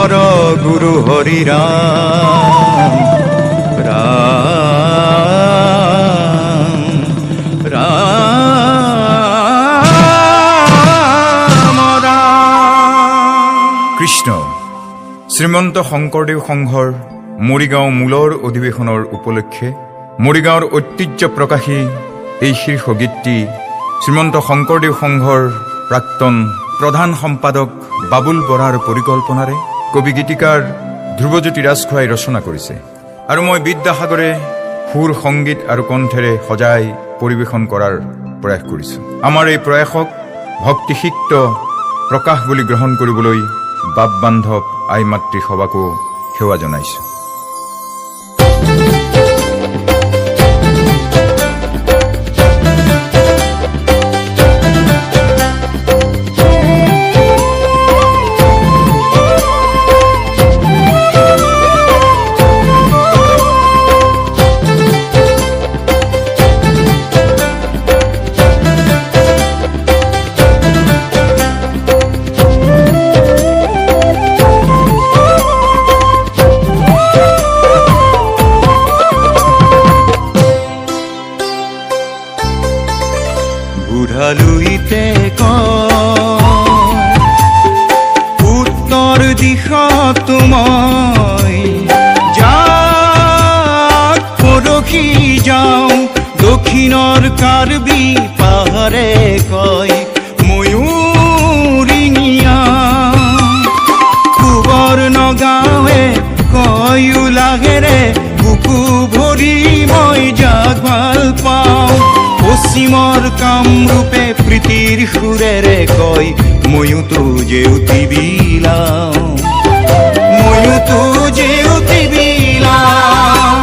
হৰ গুৰু হৰি ৰাম ৰাম ৰাম ৰাম। কৃষ্ণ শ্ৰীমন্ত শংকৰদেৱ সংঘৰ মৰিগাঁও মূলৰ অধিৱেশনৰ উপলক্ষে মৰিগাঁৱৰ ঐতিহ্য প্ৰকাশী এই শীৰ্ষ গীতটি শ্ৰীমন্ত শংকৰদেৱ সংঘৰ প্ৰাক্তন প্ৰধান সম্পাদক বাবুল বৰাৰ পৰিকল্পনাৰে কবি গীতিকাৰ ধ্ৰুৱজ্যোতি ৰাজখোৱাই ৰচনা কৰিছে আৰু মই বিদ্যাসাগৰে সুৰ সংগীত আৰু কণ্ঠেৰে সজাই পৰিৱেশন কৰাৰ প্ৰয়াস কৰিছোঁ। আমাৰ এই প্ৰয়াসক ভক্তিসিক্ত প্ৰকাশ বুলি গ্ৰহণ কৰিবলৈ বাপ বান্ধৱ আই মাতৃ সবাকো সেৱা জনাইছোঁ। বুঢ়ালুইতে উত্তৰ দিশত মই যাক পৰখি যাওঁ, দক্ষিণৰ কাৰ্বি পাহাৰে কয় ময়ূৰিঙিয়া, পূবৰ নগাঁৱে কয় উলাহেৰে বুকু ভৰি মই যাক ভাল পাওঁ, পশ্চিমৰ কামৰূপে প্ৰীতিৰ সুৰেৰে কয় ময়োতো জেউতি বিলাওঁ, ময়োতো জেউতি বিলাওঁ,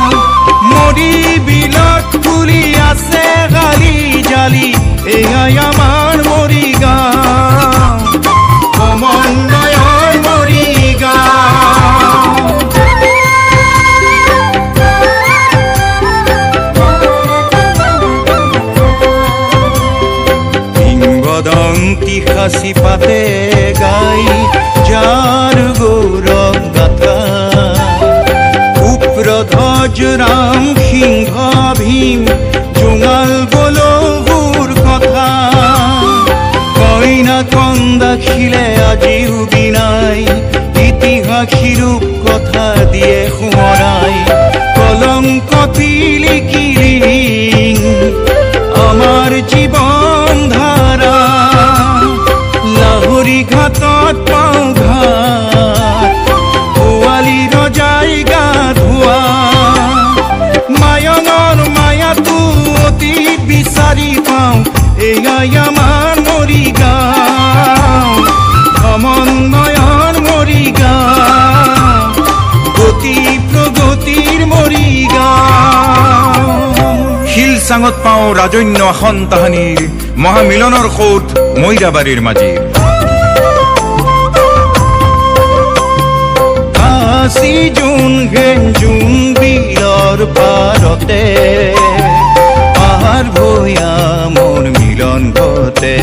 মৰি বিলত ফুলি আছে গালি জালি, এয়াই আমাৰ মৰিগাঁও, সমন্বয়ৰ মৰিগাঁও। কিংবদন্তি সাঁচি পাতে গাই যাৰ গৌৰৱ গাথা, উপ্ৰধ্বজ ৰাম সিংহ ভীম জোঙাল বলহুৰ কথা, কইনা কন্দাখিলে আজিও বিনাই, ইতিহাসী ৰূপ কথা দিয়ে সোঁৱৰাই, কলংক পিলিকিলি আমাৰ জীৱন ধাৰা, লাহৰি ঘাটত পাওঁ ঘাট, পোৱালি ৰজাই গা ধোৱা, মায়ঙৰ মায়াটো অতি বিচাৰি পাওঁ, এয়াই আমাৰ মৰিগাঁও, সমন্বয়ৰ মৰিগাঁও, গতি প্ৰগতিৰ মৰিগাঁও। শিলচাঙত পাওঁ ৰাজন্য আসন তাহানিৰ, মহামিলনৰ সোঁত মৈৰাবাৰীৰ মাজী, কাশী জোন ঘেন জোন বিলৰ পাৰতে, পাহাৰ ভৈয়া মোৰ মিলন ঘটে,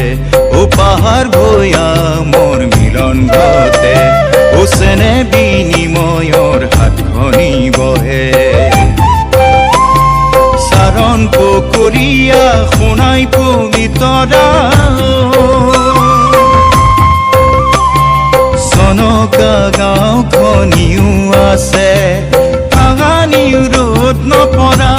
ও পাহাৰ ভৈয়া মোৰ মিলন ঘটে, ও চেনে বিনিময়ৰ হাতখনি বহে, চাৰণ পকৰীয়া সোণাই পবিতৰা, চনকা গাঁওখনিও আছে তাহানিও ৰ'দ নপৰা,